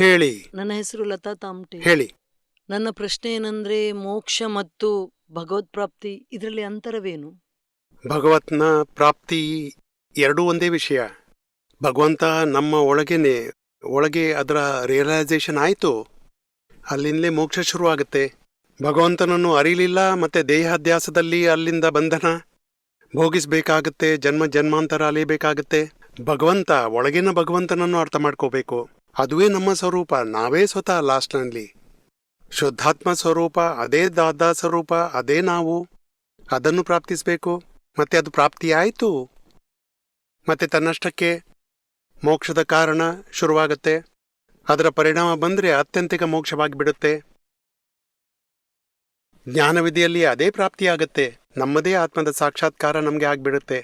ಹೇಳಿ. ನನ್ನ ಹೆಸರು ಲತಾ ತಾಮ್ಟೆ. ಹೇಳಿ. ನನ್ನ ಪ್ರಶ್ನೆ ಏನಂದ್ರೆ, ಮೋಕ್ಷ ಮತ್ತು ಭಗವತ್ ಪ್ರಾಪ್ತಿ ಇದರಲ್ಲಿ ಅಂತರವೇನು? ಭಗವತ್ನ ಪ್ರಾಪ್ತಿ ಎರಡೂ ಒಂದೇ ವಿಷಯ. ಭಗವಂತ ನಮ್ಮ ಒಳಗೆ ಅದರ ರಿಯಲೈಸೇಷನ್ ಆಯಿತು, ಅಲ್ಲಿಂದಲೇ ಮೋಕ್ಷ ಶುರುವಾಗುತ್ತೆ. ಭಗವಂತನನ್ನು ಅರಿಲಿಲ್ಲ, ಮತ್ತೆ ದೇಹಾಧ್ಯಾಸದಲ್ಲಿ ಅಲ್ಲಿಂದ ಬಂಧನ ಭೋಗಿಸ್ಬೇಕಾಗತ್ತೆ, ಜನ್ಮ ಜನ್ಮಾಂತರ ಅಲಿಬೇಕಾಗತ್ತೆ. ಭಗವಂತ, ಒಳಗಿನ ಭಗವಂತನನ್ನು ಅರ್ಥ ಮಾಡ್ಕೋಬೇಕು. ಅದುವೇ ನಮ್ಮ ಸ್ವರೂಪ, ನಾವೇ ಸ್ವತಃ ಲಾಸ್ಟ್ನಲ್ಲಿ ಶುದ್ಧಾತ್ಮ ಸ್ವರೂಪ, ಅದೇ ದಾದಾ ಸ್ವರೂಪ, ಅದೇ ನಾವು. ಅದನ್ನು ಪ್ರಾಪ್ತಿಸಬೇಕು. ಮತ್ತೆ ಅದು ಪ್ರಾಪ್ತಿಯಾಯಿತು, ಮತ್ತೆ ತನ್ನಷ್ಟಕ್ಕೆ ಮೋಕ್ಷದ ಕಾರಣ ಶುರುವಾಗತ್ತೆ. ಅದರ ಪರಿಣಾಮ ಬಂದರೆ ಅತ್ಯಂತಿಕ ಮೋಕ್ಷವಾಗಿ ಬಿಡುತ್ತೆ. ಜ್ಞಾನವಿಧಿಯಲ್ಲಿ ಅದೇ ಪ್ರಾಪ್ತಿಯಾಗತ್ತೆ, ನಮ್ಮದೇ ಆತ್ಮದ ಸಾಕ್ಷಾತ್ಕಾರ ನಮಗೆ ಆಗ್ಬಿಡುತ್ತೆ.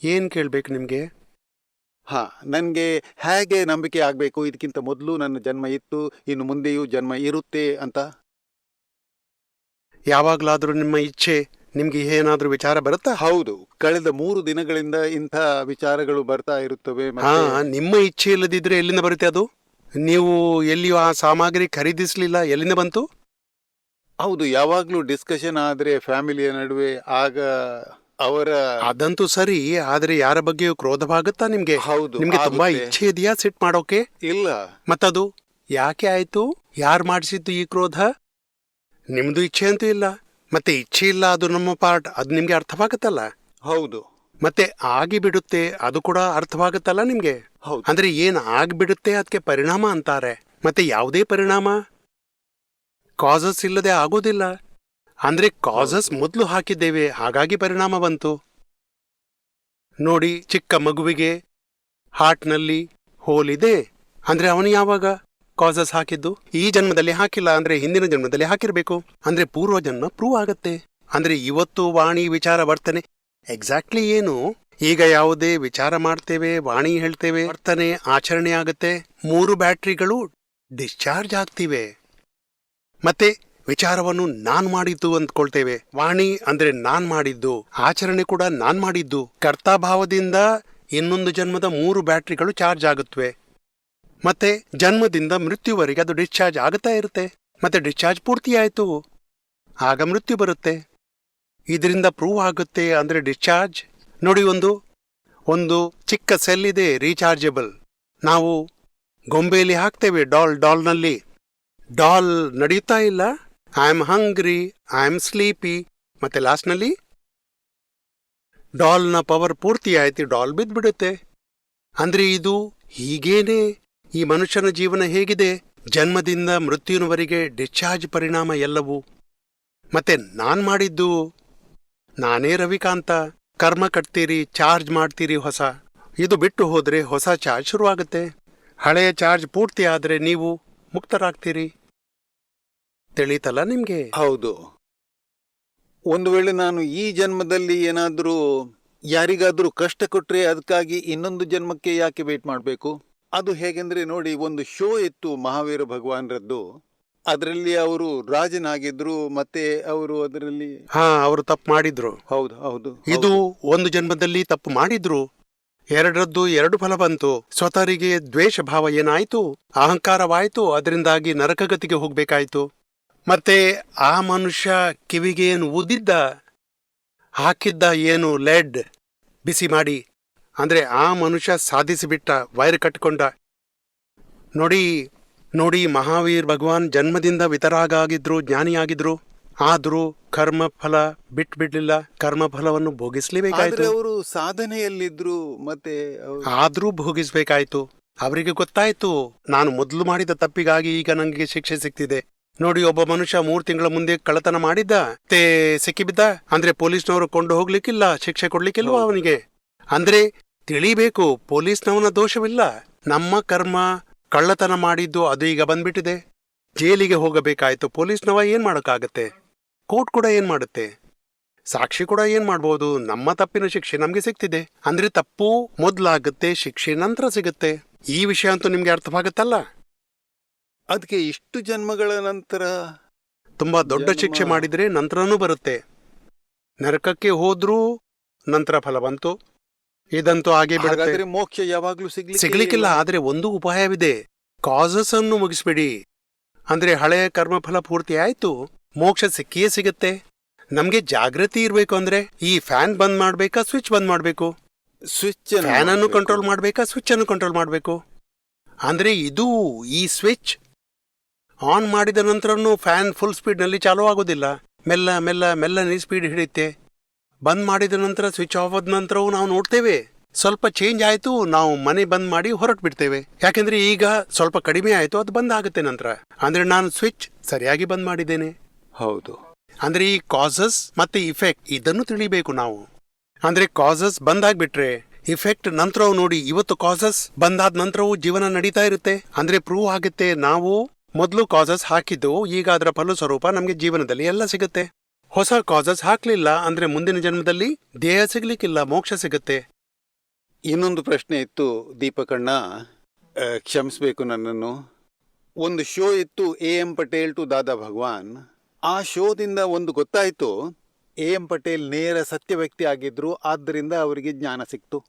ಏನ್ ಕೇಳ್ಬೇಕು ನಿಮ್ಗೆ? ನನಗೆ ಹೇಗೆ ನಂಬಿಕೆ ಆಗಬೇಕು, ಇದಕ್ಕಿಂತ ಮೊದಲು ನನ್ನ ಜನ್ಮ ಇತ್ತು, ಇನ್ನು ಮುಂದೆಯೂ ಜನ್ಮ ಇರುತ್ತೆ ಅಂತ? ಯಾವಾಗ್ಲಾದ್ರೂ ನಿಮ್ಮ ಇಚ್ಛೆ, ನಿಮ್ಗೆ ಏನಾದ್ರೂ ವಿಚಾರ ಬರುತ್ತಾ? ಹೌದು, ಕಳೆದ 3 ದಿನಗಳಿಂದ ಇಂಥ ವಿಚಾರಗಳು ಬರ್ತಾ ಇರುತ್ತವೆ. ನಿಮ್ಮ ಇಚ್ಛೆ ಇಲ್ಲದಿದ್ರೆ ಎಲ್ಲಿಂದ ಬರುತ್ತೆ ಅದು? ನೀವು ಎಲ್ಲಿಯೂ ಆ ಸಾಮಗ್ರಿ ಖರೀದಿಸ್ಲಿಲ್ಲ, ಎಲ್ಲಿಂದ ಬಂತು? ಹೌದು, ಯಾವಾಗ್ಲೂ ಡಿಸ್ಕಷನ್ ಆದ್ರೆ ಫ್ಯಾಮಿಲಿಯ ನಡುವೆ, ಆಗ ಅವರ... ಅದಂತೂ ಸರಿ, ಆದ್ರೆ ಯಾರ ಬಗ್ಗೆಯೂ ಕ್ರೋಧವಾಗುತ್ತಾ ನಿಮ್ಗೆ? ಹೌದು, ನಿಮ್ಗೆ ತುಂಬಾ ಇಚ್ಛೆ ಇದೆಯಾ ಸಿಟ್ ಮಾಡೋಕೆ? ಇಲ್ಲ. ಮತ್ತದು ಯಾಕೆ ಆಯ್ತು? ಯಾರು ಮಾಡಿಸಿದ್ದು ಈ ಕ್ರೋಧ? ನಿಮ್ದು ಇಚ್ಛೆ ಅಂತೂ ಇಲ್ಲ, ಮತ್ತೆ ಇಚ್ಛೆ ಇಲ್ಲ, ಅದು ನಮ್ಮ ಪಾರ್ಟ್, ಅದು ನಿಮ್ಗೆ ಅರ್ಥವಾಗುತ್ತಲ್ಲ? ಹೌದು. ಮತ್ತೆ ಆಗಿಬಿಡುತ್ತೆ, ಅದು ಕೂಡ ಅರ್ಥವಾಗುತ್ತಲ್ಲ ನಿಮ್ಗೆ? ಹೌದು. ಅಂದ್ರೆ ಏನ್ ಆಗ್ಬಿಡುತ್ತೆ ಅದಕ್ಕೆ ಪರಿಣಾಮ ಅಂತಾರೆ. ಮತ್ತೆ ಯಾವುದೇ ಪರಿಣಾಮ ಕಾಸಸ್ ಇಲ್ಲದೆ ಆಗೋದಿಲ್ಲ. ಅಂದ್ರೆ ಕಾಸಸ್ ಮೊದಲು ಹಾಕಿದ್ದೇವೆ, ಹಾಗಾಗಿ ಪರಿಣಾಮ ಬಂತು. ನೋಡಿ, ಚಿಕ್ಕ ಮಗುವಿಗೆ ಹಾರ್ಟ್ನಲ್ಲಿ ಹೋಲ್ ಇದೆ ಅಂದ್ರೆ ಅವನು ಯಾವಾಗ ಕಾಸಸ್ ಹಾಕಿದ್ದು? ಈ ಜನ್ಮದಲ್ಲಿ ಹಾಕಿಲ್ಲ ಅಂದ್ರೆ ಹಿಂದಿನ ಜನ್ಮದಲ್ಲಿ ಹಾಕಿರ್ಬೇಕು. ಅಂದ್ರೆ ಪೂರ್ವ ಜನ್ಮ ಪ್ರೂವ್ ಆಗತ್ತೆ. ಅಂದ್ರೆ ಇವತ್ತು ವಾಣಿ ವಿಚಾರ ವರ್ತನೆ ಎಕ್ಸಾಕ್ಟ್ಲಿ ಏನು? ಈಗ ಯಾವುದೇ ವಿಚಾರ ಮಾಡ್ತೇವೆ, ವಾಣಿ ಹೇಳ್ತೇವೆ, ವರ್ತನೆ ಆಚರಣೆ ಆಗತ್ತೆ. 3 ಬ್ಯಾಟ್ರಿಗಳು ಡಿಸ್ಚಾರ್ಜ್ ಆಗ್ತಿವೆ. ಮತ್ತೆ ವಿಚಾರವನ್ನು ನಾನ್ ಮಾಡಿದ್ದು ಅಂದ್ಕೊಳ್ತೇವೆ. ವಾಣಿ ಅಂದ್ರೆ ನಾನ್ ಮಾಡಿದ್ದು, ಆಚರಣೆ ಕೂಡ ನಾನ್ ಮಾಡಿದ್ದು. ಕರ್ತಾಭಾವದಿಂದ ಇನ್ನೊಂದು ಜನ್ಮದ 3 ಬ್ಯಾಟ್ರಿಗಳು ಚಾರ್ಜ್ ಆಗುತ್ತವೆ. ಮತ್ತೆ ಜನ್ಮದಿಂದ ಮೃತ್ಯುವರೆಗೆ ಅದು ಡಿಸ್ಚಾರ್ಜ್ ಆಗುತ್ತಾ ಇರುತ್ತೆ. ಮತ್ತೆ ಡಿಸ್ಚಾರ್ಜ್ ಪೂರ್ತಿ ಆಯ್ತು, ಆಗ ಮೃತ್ಯು ಬರುತ್ತೆ. ಇದರಿಂದ ಪ್ರೂವ್ ಆಗುತ್ತೆ ಅಂದ್ರೆ ಡಿಸ್ಚಾರ್ಜ್. ನೋಡಿ, ಒಂದು ಚಿಕ್ಕ ಸೆಲ್ ಇದೆ ರೀಚಾರ್ಜಬಲ್. ನಾವು ಗೊಂಬೆಯಲ್ಲಿ ಹಾಕ್ತೇವೆ ಡಾಲ್ನಲ್ಲಿ. ಡಾಲ್ ನಡೆಯುತ್ತಾ ಇಲ್ಲ, I am hungry, I am sleepy, ಮತ್ತೆ ಲಾಸ್ಟ್ನಲ್ಲಿ ಡಾಲ್ನ ಪವರ್ ಪೂರ್ತಿ ಆಯ್ತು, ಡಾಲ್ ಬಿದ್ದ್ಬಿಡುತ್ತೆ. ಅಂದ್ರೆ ಇದು ಹೀಗೇನೆ ಈ ಮನುಷ್ಯನ ಜೀವನ ಹೇಗಿದೆ? ಜನ್ಮದಿಂದ ಮೃತ್ಯುವಿನವರೆಗೆ ಡಿಸ್ಚಾರ್ಜ್ ಪರಿಣಾಮ ಎಲ್ಲವೂ. ಮತ್ತೆ ನಾನ್ ಮಾಡಿದ್ದು, ನಾನೇ ರವಿಕಾಂತ. ಕರ್ಮ ಕಟ್ತೀರಿ, ಚಾರ್ಜ್ ಮಾಡ್ತೀರಿ ಹೊಸ. ಇದು ಬಿಟ್ಟು ಹೋದ್ರೆ ಹೊಸ ಚಾರ್ಜ್ ಶುರುವಾಗುತ್ತೆ. ಹಳೆಯ ಚಾರ್ಜ್ ಪೂರ್ತಿ ಆದ್ರೆ ನೀವು ಮುಕ್ತರಾಗ್ತೀರಿ. ತಿಳಿತಲ್ಲ ನಿಮ್ಗೆ? ಹೌದು. ಒಂದು ವೇಳೆ ನಾನು ಈ ಜನ್ಮದಲ್ಲಿ ಏನಾದ್ರೂ ಯಾರಿಗಾದ್ರೂ ಕಷ್ಟ ಕೊಟ್ರೆ ಅದಕ್ಕಾಗಿ ಇನ್ನೊಂದು ಜನ್ಮಕ್ಕೆ ಯಾಕೆ ವೇಟ್ ಮಾಡಬೇಕು? ಅದು ಹೇಗೆಂದ್ರೆ ನೋಡಿ, ಒಂದು ಶೋ ಇತ್ತು ಮಹಾವೀರ ಭಗವಾನ್ರದ್ದು. ಅದರಲ್ಲಿ ಅವರು ರಾಜನಾಗಿದ್ರು, ಮತ್ತೆ ಅವರು ಅದರಲ್ಲಿ ಅವರು ತಪ್ಪು ಮಾಡಿದ್ರು. ಹೌದು ಹೌದು. ಇದು ಒಂದು ಜನ್ಮದಲ್ಲಿ ತಪ್ಪು ಮಾಡಿದ್ರು, 2ರದ್ದು 2 ಫಲ ಬಂತು. ಸ್ವತರಿಗೆ ದ್ವೇಷ ಭಾವ ಏನಾಯ್ತು, ಅಹಂಕಾರವಾಯ್ತು, ಅದರಿಂದಾಗಿ ನರಕಗತಿಗೆ ಹೋಗ್ಬೇಕಾಯ್ತು. ಮತ್ತೆ ಆ ಮನುಷ್ಯ ಕಿವಿಗೆ ಏನು ಊದಿದ್ದ, ಹಾಕಿದ್ದ ಏನು ಲೆಡ್ ಬಿಸಿ ಮಾಡಿ, ಅಂದ್ರೆ ಆ ಮನುಷ್ಯ ಸಾಧಿಸಿಬಿಟ್ಟ, ವೈರ್ ಕಟ್ಕೊಂಡ. ನೋಡಿ, ಮಹಾವೀರ್ ಭಗವಾನ್ ಜನ್ಮದಿಂದ ವಿತರಾಗಿದ್ರು, ಜ್ಞಾನಿಯಾಗಿದ್ರು. ಆದ್ರೂ ಕರ್ಮಫಲ ಬಿಟ್ಬಿಡ್ಲಿಲ್ಲ, ಕರ್ಮಫಲವನ್ನು ಭೋಗಿಸ್ಲೇಬೇಕಾಯ್ತು. ಅವರು ಸಾಧನೆಯಲ್ಲಿದ್ರು, ಮತ್ತೆ ಆದ್ರೂ ಭೋಗಿಸ್ಬೇಕಾಯ್ತು. ಅವರಿಗೆ ಗೊತ್ತಾಯ್ತು, ನಾನು ಮೊದಲು ಮಾಡಿದ ತಪ್ಪಿಗಾಗಿ ಈಗ ನನಗೆ ಶಿಕ್ಷೆ ಸಿಕ್ತಿದೆ. ನೋಡಿ, ಒಬ್ಬ ಮನುಷ್ಯ 3 ತಿಂಗಳ ಮುಂದೆ ಕಳ್ಳತನ ಮಾಡಿದ್ದ, ಮತ್ತೆ ಸಿಕ್ಕಿಬಿದ್ದ. ಅಂದ್ರೆ ಪೊಲೀಸ್ನವರು ಕೊಂಡು ಹೋಗ್ಲಿಕ್ಕಿಲ್ಲ, ಶಿಕ್ಷೆ ಕೊಡ್ಲಿಕ್ಕಿಲ್ವ ಅವನಿಗೆ? ಅಂದ್ರೆ ತಿಳಿಬೇಕು, ಪೊಲೀಸ್ನವನ ದೋಷವಿಲ್ಲ, ನಮ್ಮ ಕರ್ಮ. ಕಳ್ಳತನ ಮಾಡಿದ್ದು ಅದು ಈಗ ಬಂದ್ಬಿಟ್ಟಿದೆ, ಜೈಲಿಗೆ ಹೋಗಬೇಕಾಯ್ತು. ಪೊಲೀಸ್ನವ ಏನ್ ಮಾಡೋಕ್ಕಾಗತ್ತೆ? ಕೋರ್ಟ್ ಕೂಡ ಏನ್ ಮಾಡುತ್ತೆ? ಸಾಕ್ಷಿ ಕೂಡ ಏನ್ ಮಾಡ್ಬೋದು? ನಮ್ಮ ತಪ್ಪಿನ ಶಿಕ್ಷೆ ನಮ್ಗೆ ಸಿಗ್ತಿದೆ. ಅಂದ್ರೆ ತಪ್ಪು ಮೊದ್ಲಾಗುತ್ತೆ, ಶಿಕ್ಷೆ ನಂತರ ಸಿಗುತ್ತೆ. ಈ ವಿಷಯ ಅಂತೂ ನಿಮ್ಗೆ ಅರ್ಥವಾಗುತ್ತಲ್ಲ? ಅದಕ್ಕೆ ಇಷ್ಟು ಜನ್ಮಗಳ ನಂತರ ತುಂಬಾ ದೊಡ್ಡ ಶಿಕ್ಷೆ ಮಾಡಿದ್ರೆ ನಂತರನೂ ಬರುತ್ತೆ. ನರಕಕ್ಕೆ ಹೋದ್ರೂ ನಂತರ ಫಲ ಬಂತು. ಇದಂತೂ ಹಾಗೆ ಬಿಡುತ್ತೆ. ಮೋಕ್ಷ ಯಾವಾಗ್ಲೂ ಸಿಗ್ಲಿಕ್ಕಿಲ್ಲ. ಆದ್ರೆ ಒಂದು ಉಪಾಯವಿದೆ, ಕಾಸಸ್ ಅನ್ನು ಮುಗಿಸ್ಬಿಡಿ. ಅಂದ್ರೆ ಹಳೆಯ ಕರ್ಮಫಲ ಪೂರ್ತಿ ಆಯ್ತು, ಮೋಕ್ಷ ಸಿಕ್ಕಿಯೇ ಸಿಗುತ್ತೆ. ನಮ್ಗೆ ಜಾಗೃತಿ ಇರ್ಬೇಕು. ಅಂದ್ರೆ ಈ ಫ್ಯಾನ್ ಬಂದ್ ಮಾಡ್ಬೇಕಾ, ಸ್ವಿಚ್ ಬಂದ್ ಮಾಡ್ಬೇಕು? ಸ್ವಿಚ್ ಫ್ಯಾನ್ ಅನ್ನು ಕಂಟ್ರೋಲ್ ಮಾಡ್ಬೇಕಾ, ಸ್ವಿಚ್ ಅನ್ನು ಕಂಟ್ರೋಲ್ ಮಾಡ್ಬೇಕು? ಅಂದ್ರೆ ಇದು ಈ ಸ್ವಿಚ್ ಆನ್ ಮಾಡಿದ ನಂತರನೂ ಫ್ಯಾನ್ ಫುಲ್ ಸ್ಪೀಡ್ನಲ್ಲಿ ಚಾಲೂ ಆಗೋದಿಲ್ಲ. ಮೆಲ್ಲ ಮೆಲ್ಲ ಮೆಲ್ಲನೆ ಸ್ಪೀಡ್ ಹಿಡಿಯುತ್ತೆ. ಬಂದ್ ಮಾಡಿದ ನಂತರ ಸ್ವಿಚ್ ಆಫ್ ಆದ ನಂತರವೂ ನಾವು ನೋಡ್ತೇವೆ ಸ್ವಲ್ಪ ಚೇಂಜ್ ಆಯ್ತು, ನಾವು ಮನೆ ಬಂದ್ ಮಾಡಿ ಹೊರಟು ಬಿಡ್ತೇವೆ. ಯಾಕೆಂದ್ರೆ ಈಗ ಸ್ವಲ್ಪ ಕಡಿಮೆ ಆಯ್ತು, ಅದು ಬಂದ್ ಆಗುತ್ತೆ ನಂತರ. ಅಂದ್ರೆ ನಾನು ಸ್ವಿಚ್ ಸರಿಯಾಗಿ ಬಂದ್ ಮಾಡಿದ್ದೇನೆ. ಹೌದು. ಅಂದ್ರೆ ಈ ಕಾಸಸ್ ಮತ್ತೆ ಇಫೆಕ್ಟ್ ಇದನ್ನು ತಿಳಿಬೇಕು ನಾವು. ಅಂದ್ರೆ ಕಾಸಸ್ ಬಂದಾಗ್ಬಿಟ್ರೆ ಇಫೆಕ್ಟ್ ನಂತರವು ನೋಡಿ, ಇವತ್ತು ಕಾಸಸ್ ಬಂದಾದ ನಂತರವೂ ಜೀವನ ನಡೀತಾ ಇರುತ್ತೆ. ಅಂದ್ರೆ ಪ್ರೂವ್ ಆಗುತ್ತೆ ನಾವು ಮೊದಲು ಕಾಸಸ್ ಹಾಕಿದ್ದು, ಈಗ ಅದರ ಫಲ ಸ್ವರೂಪ ನಮ್ಗೆ ಜೀವನದಲ್ಲಿ ಎಲ್ಲ ಸಿಗುತ್ತೆ. ಹೊಸ ಕಾಸಸ್ ಹಾಕ್ಲಿಲ್ಲ ಅಂದ್ರೆ ಮುಂದಿನ ಜನ್ಮದಲ್ಲಿ ದೇಹ ಸಿಗ್ಲಿಕ್ಕಿಲ್ಲ, ಮೋಕ್ಷ ಸಿಗುತ್ತೆ. ಇನ್ನೊಂದು ಪ್ರಶ್ನೆ ಇತ್ತು ದೀಪಕಣ್ಣ, ಕ್ಷಮಿಸ್ಬೇಕು ನನ್ನನ್ನು. ಒಂದು ಶೋ ಇತ್ತು, AM ಪಟೇಲ್ ಟು ದಾದಾ ಭಗವಾನ್. ಆ ಶೋದಿಂದ ಒಂದು ಗೊತ್ತಾಯ್ತು, AM ಪಟೇಲ್ ನೇರ ಸತ್ಯ ವ್ಯಕ್ತಿ ಆಗಿದ್ರು, ಆದ್ದರಿಂದ ಅವರಿಗೆ ಜ್ಞಾನ ಸಿಕ್ತು.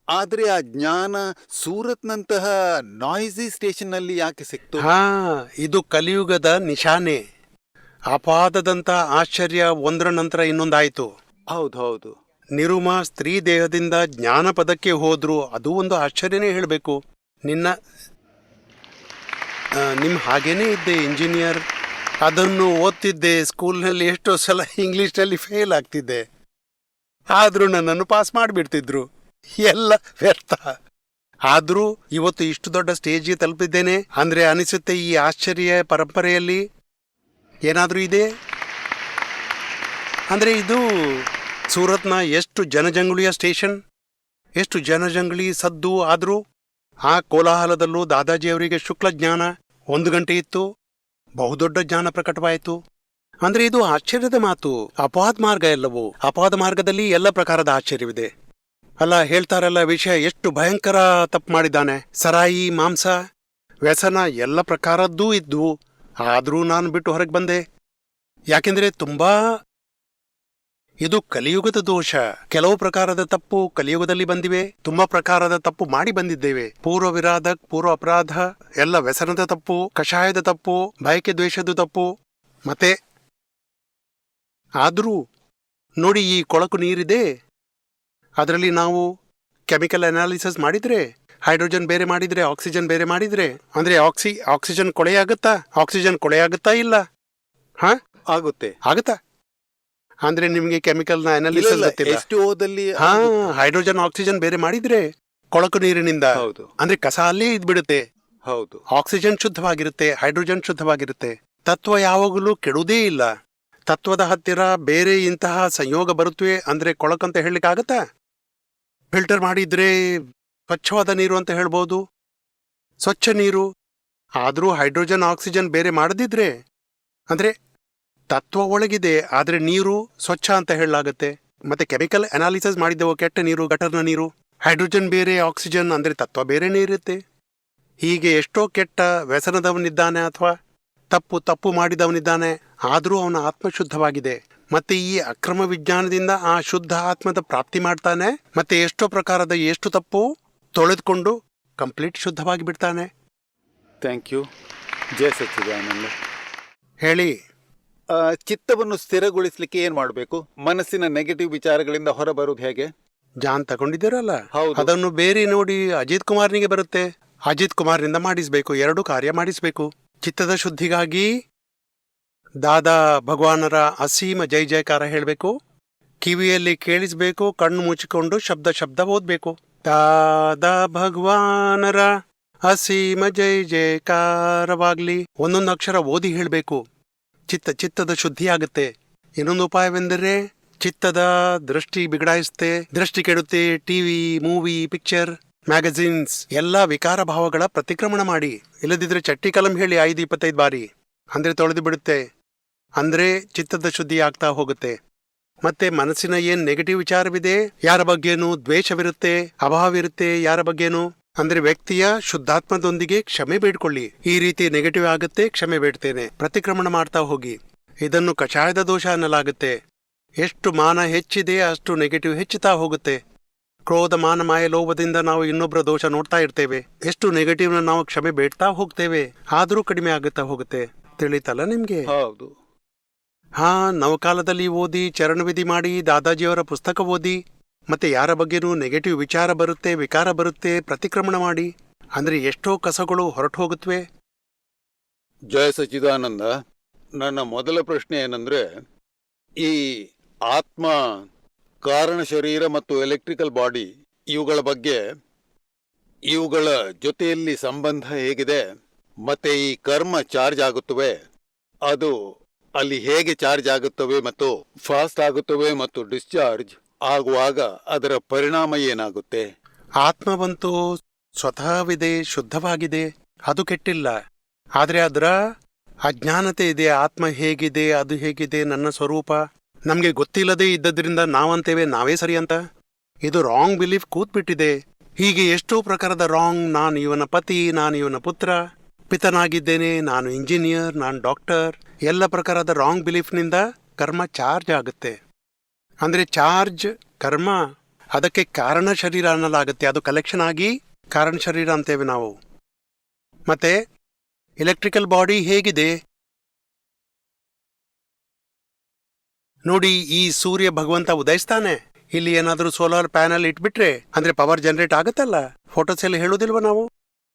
ಆದ್ರೆ ಆ ಜ್ಞಾನ ಸೂರತ್ನಂತಹ ನಾಯ್ಸಿ ಸ್ಟೇಷನ್ನಲ್ಲಿ ಯಾಕೆ ಸಿಕ್ತು? ಹಾ, ಇದು ಕಲಿಯುಗದ ನಿಶಾನೆ. ಅಪಾದದಂತ ಆಶ್ಚರ್ಯ ಒಂದರ ನಂತರ ಇನ್ನೊಂದಾಯ್ತು. ಹೌದು ಹೌದು. ನಿರುಮ ಸ್ತ್ರೀ ದೇಹದಿಂದ ಜ್ಞಾನ ಪದಕ್ಕೆ ಹೋದ್ರು, ಅದು ಒಂದು ಆಶ್ಚರ್ಯನೇ ಹೇಳಬೇಕು. ನಿಮ್ ಹಾಗೇನೇ ಇದ್ದೆ ಇಂಜಿನಿಯರ್, ಅದನ್ನು ಓದ್ತಿದ್ದೆ ಸ್ಕೂಲ್ನಲ್ಲಿ. ಎಷ್ಟೋ ಸಲ ಇಂಗ್ಲಿಷ್ನಲ್ಲಿ ಫೇಲ್ ಆಗ್ತಿದ್ದೆ, ಆದ್ರೂ ನನ್ನನ್ನು ಪಾಸ್ ಮಾಡಿಬಿಡ್ತಿದ್ರು. ಎಲ್ಲ ವ್ಯರ್ಥ. ಆದ್ರೂ ಇವತ್ತು ಇಷ್ಟು ದೊಡ್ಡ ಸ್ಟೇಜ್ಗೆ ತಲುಪಿದ್ದೇನೆ ಅಂದ್ರೆ ಅನಿಸುತ್ತೆ ಈ ಆಶ್ಚರ್ಯ ಪರಂಪರೆಯಲ್ಲಿ ಏನಾದ್ರೂ ಇದೆ. ಅಂದ್ರೆ ಇದು ಸೂರತ್ನ ಎಷ್ಟು ಜನಜಂಗುಳಿಯ ಸ್ಟೇಷನ್, ಎಷ್ಟು ಜನಜಂಗುಳಿ ಸದ್ದು. ಆದ್ರೂ ಆ ಕೋಲಾಹಲದಲ್ಲೂ ದಾದಾಜಿಯವರಿಗೆ ಶುಕ್ಲ ಜ್ಞಾನ 1 ಗಂಟೆ ಇತ್ತು, ಬಹುದೊಡ್ಡ ಜ್ಞಾನ ಪ್ರಕಟವಾಯಿತು. ಅಂದ್ರೆ ಇದು ಆಶ್ಚರ್ಯದ ಮಾತು. ಅಪವಾದ ಮಾರ್ಗ ಎಲ್ಲವೂ, ಅಪವಾದ ಮಾರ್ಗದಲ್ಲಿ ಎಲ್ಲ ಪ್ರಕಾರದ ಆಶ್ಚರ್ಯವಿದೆ. ಅಲ್ಲ, ಹೇಳ್ತಾರಲ್ಲ, ವಿಷಯ ಎಷ್ಟು ಭಯಂಕರ ತಪ್ಪು ಮಾಡಿದ್ದಾನೆ, ಸರಾಯಿ, ಮಾಂಸ, ವ್ಯಸನ ಎಲ್ಲ ಪ್ರಕಾರದ್ದೂ ಇದ್ವು. ಆದ್ರೂ ನಾನು ಬಿಟ್ಟು ಹೊರಗೆ ಬಂದೆ. ಯಾಕೆಂದ್ರೆ ತುಂಬಾ ಇದು ಕಲಿಯುಗದ ದೋಷ. ಕೆಲವು ಪ್ರಕಾರದ ತಪ್ಪು ಕಲಿಯುಗದಲ್ಲಿ ಬಂದಿವೆ, ತುಂಬಾ ಪ್ರಕಾರದ ತಪ್ಪು ಮಾಡಿ ಬಂದಿದ್ದೇವೆ. ಪೂರ್ವ ವಿರಾಧ, ಪೂರ್ವ ಅಪರಾಧ, ಎಲ್ಲ ವ್ಯಸನದ ತಪ್ಪು, ಕಷಾಯದ ತಪ್ಪು, ಬಯಕೆ ದ್ವೇಷದ ತಪ್ಪು. ಮತ್ತೆ ಆದ್ರೂ ನೋಡಿ, ಈ ಕೊಳಕು ನೀರಿದೆ, ಅದರಲ್ಲಿ ನಾವು ಕೆಮಿಕಲ್ ಅನಾಲಿಸಿಸ್ ಮಾಡಿದ್ರೆ, ಹೈಡ್ರೋಜನ್ ಬೇರೆ ಮಾಡಿದ್ರೆ, ಆಕ್ಸಿಜನ್ ಬೇರೆ ಮಾಡಿದ್ರೆ, ಅಂದ್ರೆ ಆಕ್ಸಿಜನ್ ಕೊಳೆಯಾಗುತ್ತಾ? ಆಕ್ಸಿಜನ್ ಕೊಳೆಯಾಗುತ್ತಾ? ಇಲ್ಲ. ಹಾ, ಆಗುತ್ತೆ. ಆಗುತ್ತಾ? ಅಂದ್ರೆ ನಿಮ್ಗೆ ಕೆಮಿಕಲ್ ನ ಅನಾಲಿಸಿಸ್ ಗೊತ್ತಿಲ್ಲ. H2O ಹಾ, ಹೈಡ್ರೋಜನ್ ಆಕ್ಸಿಜನ್ ಬೇರೆ ಮಾಡಿದ್ರೆ ಕೊಳಕು ನೀರಿನಿಂದ ಹೌದು. ಅಂದ್ರೆ ಕಸ ಅಲ್ಲೇ ಇದ್ಬಿಡುತ್ತೆ. ಹೌದು. ಆಕ್ಸಿಜನ್ ಶುದ್ಧವಾಗಿರುತ್ತೆ, ಹೈಡ್ರೋಜನ್ ಶುದ್ಧವಾಗಿರುತ್ತೆ. ತತ್ವ ಯಾವಾಗಲೂ ಕೆಡುವುದೇ ಇಲ್ಲ. ತತ್ವದ ಹತ್ತಿರ ಬೇರೆ ಇಂತಹ ಸಂಯೋಗ ಬರುತ್ತವೆ ಅಂದ್ರೆ ಕೊಳಕಂತ ಹೇಳಲಿಕ್ಕಾಗತ್ತಾ? ಫಿಲ್ಟರ್ ಮಾಡಿದ್ರೆ ಸ್ವಚ್ಛವಾದ ನೀರು ಅಂತ ಹೇಳ್ಬೋದು, ಸ್ವಚ್ಛ ನೀರು. ಆದ್ರೂ ಹೈಡ್ರೋಜನ್ ಆಕ್ಸಿಜನ್ ಬೇರೆ ಮಾಡದಿದ್ರೆ ಅಂದ್ರೆ ತತ್ವ ಒಳಗಿದೆ, ಆದ್ರೆ ನೀರು ಸ್ವಚ್ಛ ಅಂತ ಹೇಳಲಾಗತ್ತೆ. ಮತ್ತೆ ಕೆಮಿಕಲ್ ಅನಾಲಿಸಿಸ್ ಮಾಡಿದ್ದೆವು, ಕೆಟ್ಟ ನೀರು, ಗಟರ್ನ ನೀರು. ಹೈಡ್ರೋಜನ್ ಬೇರೆ, ಆಕ್ಸಿಜನ್ ಅಂದ್ರೆ ತತ್ವ ಬೇರೆನೇ ಇರುತ್ತೆ. ಹೀಗೆ ಎಷ್ಟೋ ಕೆಟ್ಟ ವ್ಯಸನದವನಿದ್ದಾನೆ ಅಥವಾ ತಪ್ಪು ಮಾಡಿದವನಿದ್ದಾನೆ, ಆದ್ರೂ ಅವನ ಆತ್ಮ ಶುದ್ಧವಾಗಿದೆ. ಮತ್ತೆ ಈ ಅಕ್ರಮ ವಿಜ್ಞಾನದಿಂದ ಆ ಶುದ್ಧ ಆತ್ಮದ ಪ್ರಾಪ್ತಿ ಮಾಡ್ತಾನೆ. ಮತ್ತೆ ಎಷ್ಟೋ ಪ್ರಕಾರದ ಎಷ್ಟು ತಪ್ಪು ತೊಳೆದುಕೊಂಡು ಕಂಪ್ಲೀಟ್ ಶುದ್ಧವಾಗಿ ಬಿಡ್ತಾನೆ. Thank you. ಜಯ ಸಚ್ಚಿದಾನಂದ. ಹೇಳಿ. ಚಿತ್ತವನ್ನು ಸ್ಥಿರಗೊಳಿಸ್ಲಿಕ್ಕೆ ಏನ್ ಮಾಡಬೇಕು? ಮನಸ್ಸಿನ ನೆಗೆಟಿವ್ ವಿಚಾರಗಳಿಂದ ಹೊರಬರುವುದು ಹೇಗೆ? ಜಾನ್ ತಗೊಂಡಿದ್ದೀರಲ್ಲ, ಹೌದು. ಅದನ್ನು ಬೇರೆ ನೋಡಿ ಅಜಿತ್ ಕುಮಾರ್ನಿಗೆ ಬರುತ್ತೆ. ಅಜಿತ್ ಕುಮಾರ್ನಿಂದ ಮಾಡಿಸ್ಬೇಕು, 2 ಕಾರ್ಯ ಮಾಡಿಸ್ಬೇಕು. ಚಿತ್ತದ ಶುದ್ಧಿಗಾಗಿ ದಾದಾ ಭಗವಾನರ ಅಸೀಮ ಜೈ ಜಯಕಾರ ಹೇಳಬೇಕು, ಕಿವಿಯಲ್ಲಿ ಕೇಳಿಸ್ಬೇಕು, ಕಣ್ಣು ಮುಚ್ಚಿಕೊಂಡು ಶಬ್ದ ಓದ್ಬೇಕು. ದಾದಾ ಭಗವಾನರ ಅಸೀಮ ಜೈ ಜಯಕಾರವಾಗ್ಲಿ. ಒಂದೊಂದು ಅಕ್ಷರ ಓದಿ ಹೇಳಬೇಕು. ಚಿತ್ತದ ಶುದ್ಧಿಯಾಗುತ್ತೆ. ಇನ್ನೊಂದು ಉಪಾಯವೆಂದರೆ ಚಿತ್ತದ ದೃಷ್ಟಿ ಬಿಗಡಾಯಿಸುತ್ತೆ, ದೃಷ್ಟಿ ಕೆಡುತ್ತೆ. ಟಿವಿ, ಮೂವಿ, ಪಿಕ್ಚರ್, ಮ್ಯಾಗಝಿನ್ಸ್ ಎಲ್ಲ ವಿಕಾರ ಭಾವಗಳ ಪ್ರತಿಕ್ರಮಣ ಮಾಡಿ. ಇಲ್ಲದಿದ್ರೆ ಚಟ್ಟಿ ಕಲಂ ಹೇಳಿ 5-25 ಬಾರಿ, ಅಂದ್ರೆ ತೊಳೆದು ಬಿಡುತ್ತೆ. ಅಂದ್ರೆ ಚಿತ್ತದ ಶುದ್ಧಿ ಆಗ್ತಾ ಹೋಗುತ್ತೆ. ಮತ್ತೆ ಮನಸ್ಸಿನ ಏನ್ ನೆಗೆಟಿವ್ ವಿಚಾರವಿದೆ, ಯಾರ ಬಗ್ಗೆನೂ ದ್ವೇಷವಿರುತ್ತೆ, ಅಭಾವವಿರುತ್ತೆ, ಯಾರ ಬಗ್ಗೆನೂ ಅಂದ್ರೆ ವ್ಯಕ್ತಿಯ ಶುದ್ಧಾತ್ಮದೊಂದಿಗೆ ಕ್ಷಮೆ ಬೇಡ್ಕೊಳ್ಳಿ. ಈ ರೀತಿ ನೆಗೆಟಿವ್ ಆಗುತ್ತೆ, ಕ್ಷಮೆ ಬೇಡ್ತೇನೆ, ಪ್ರತಿಕ್ರಮಣ ಮಾಡ್ತಾ ಹೋಗಿ. ಇದನ್ನು ಕಷಾಯದ ದೋಷ ಅನ್ನಲಾಗುತ್ತೆ. ಎಷ್ಟು ಮಾನ ಹೆಚ್ಚಿದೆ ಅಷ್ಟು ನೆಗೆಟಿವ್ ಹೆಚ್ಚುತ್ತಾ ಹೋಗುತ್ತೆ. ಕ್ರೋಧ ಮಾನ ಮಾಯ ಲೋಭದಿಂದ ನಾವು ಇನ್ನೊಬ್ಬರ ದೋಷ ನೋಡ್ತಾ ಇರ್ತೇವೆ. ಎಷ್ಟು ನೆಗೆಟಿವ್ನ ನಾವು ಕ್ಷಮೆ ಬೇಡ್ತಾ ಹೋಗ್ತೇವೆ, ಆದರೂ ಕಡಿಮೆ ಆಗುತ್ತಾ ಹೋಗುತ್ತೆ. ತಿಳಿತಲ್ಲ ನಿಮ್ಗೆ? ಹೌದು. ಹಾ, ನವಕಾಲದಲ್ಲಿ ಓದಿ, ಚರಣವಿಧಿ ಮಾಡಿ, ದಾದಾಜಿಯವರ ಪುಸ್ತಕ ಓದಿ, ಮತ್ತೆ ಯಾರ ಬಗ್ಗೆನೂ ನೆಗೆಟಿವ್ ವಿಚಾರ ಬರುತ್ತೆ, ವಿಕಾರ ಬರುತ್ತೆ, ಪ್ರತಿಕ್ರಮಣ ಮಾಡಿ, ಅಂದ್ರೆ ಎಷ್ಟೋ ಕಸಗಳು ಹೊರಟು ಹೋಗುತ್ತವೆ. ಜಯ ಸಚ್ಚಿದಾನಂದ, ನನ್ನ ಮೊದಲ ಪ್ರಶ್ನೆ ಏನಂದ್ರೆ, ಈ ಆತ್ಮ, ಕಾರಣ ಶರೀರ ಮತ್ತು ಎಲೆಕ್ಟ್ರಿಕಲ್ ಬಾಡಿ ಇವುಗಳ ಬಗ್ಗೆ, ಇವುಗಳ ಜೊತೆಯಲ್ಲಿ ಸಂಬಂಧ ಹೇಗಿದೆ, ಮತ್ತೆ ಈ ಕರ್ಮ ಚಾರ್ಜ್ ಆಗುತ್ತವೆ, ಅದು ಅಲ್ಲಿ ಹೇಗೆ ಚಾರ್ಜ್ ಆಗುತ್ತವೆ ಮತ್ತು ಫಾಸ್ಟ್ ಆಗುತ್ತವೆ ಮತ್ತು ಡಿಸ್ಚಾರ್ಜ್ ಆಗುವಾಗ ಅದರ ಪರಿಣಾಮ ಏನಾಗುತ್ತೆ? ಆತ್ಮವಂತೂ ಸ್ವತಃವಿದೆ, ಶುದ್ಧವಾಗಿದೆ, ಅದು ಕೆಟ್ಟಿಲ್ಲ. ಆದ್ರೆ ಅದರ ಅಜ್ಞಾನತೆ ಇದೆ. ಆತ್ಮ ಹೇಗಿದೆ, ಅದು ಹೇಗಿದೆ, ನನ್ನ ಸ್ವರೂಪ ನಮ್ಗೆ ಗೊತ್ತಿಲ್ಲದೆ ಇದ್ದದ್ರಿಂದ ನಾವಂತೇವೆ ನಾವೇ ಸರಿ ಅಂತ. ಇದು ರಾಂಗ್ ಬಿಲೀಫ್ ಕೂತ್ಬಿಟ್ಟಿದೆ. ಹೀಗೆ ಎಷ್ಟೋ ಪ್ರಕಾರದ ರಾಂಗ್. ನಾನು ಇವನ ಪತಿ, ನಾನು ಇವನ ಪುತ್ರ, ಪಿತನಾಗಿದ್ದೇನೆ, ನಾನು ಇಂಜಿನಿಯರ್, ನಾನು ಡಾಕ್ಟರ್, ಎಲ್ಲ ಪ್ರಕಾರದ ರಾಂಗ್ ಬಿಲೀಫ್ನಿಂದ ಕರ್ಮ ಚಾರ್ಜ್ ಆಗುತ್ತೆ. ಅಂದ್ರೆ ಚಾರ್ಜ್ ಕರ್ಮ, ಅದಕ್ಕೆ ಕಾರಣ ಶರೀರ ಅನ್ನಲಾಗುತ್ತೆ. ಅದು ಕಲೆಕ್ಷನ್ ಆಗಿ ಕಾರಣ ಶರೀರ ಅಂತೇವೆ ನಾವು. ಮತ್ತೆ ಎಲೆಕ್ಟ್ರಿಕಲ್ ಬಾಡಿ ಹೇಗಿದೆ ನೋಡಿ. ಈ ಸೂರ್ಯ ಭಗವಂತ ಉದಯಿಸ್ತಾನೆ, ಇಲ್ಲಿ ಏನಾದ್ರೂ ಸೋಲಾರ್ ಪ್ಯಾನಲ್ ಇಟ್ಬಿಟ್ರೆ ಅಂದ್ರೆ ಪವರ್ ಜನರೇಟ್ ಆಗುತ್ತಲ್ಲ. ಫೋಟೋಸ್ ಎಲ್ಲ ಹೇಳೋದಿಲ್ವ ನಾವು?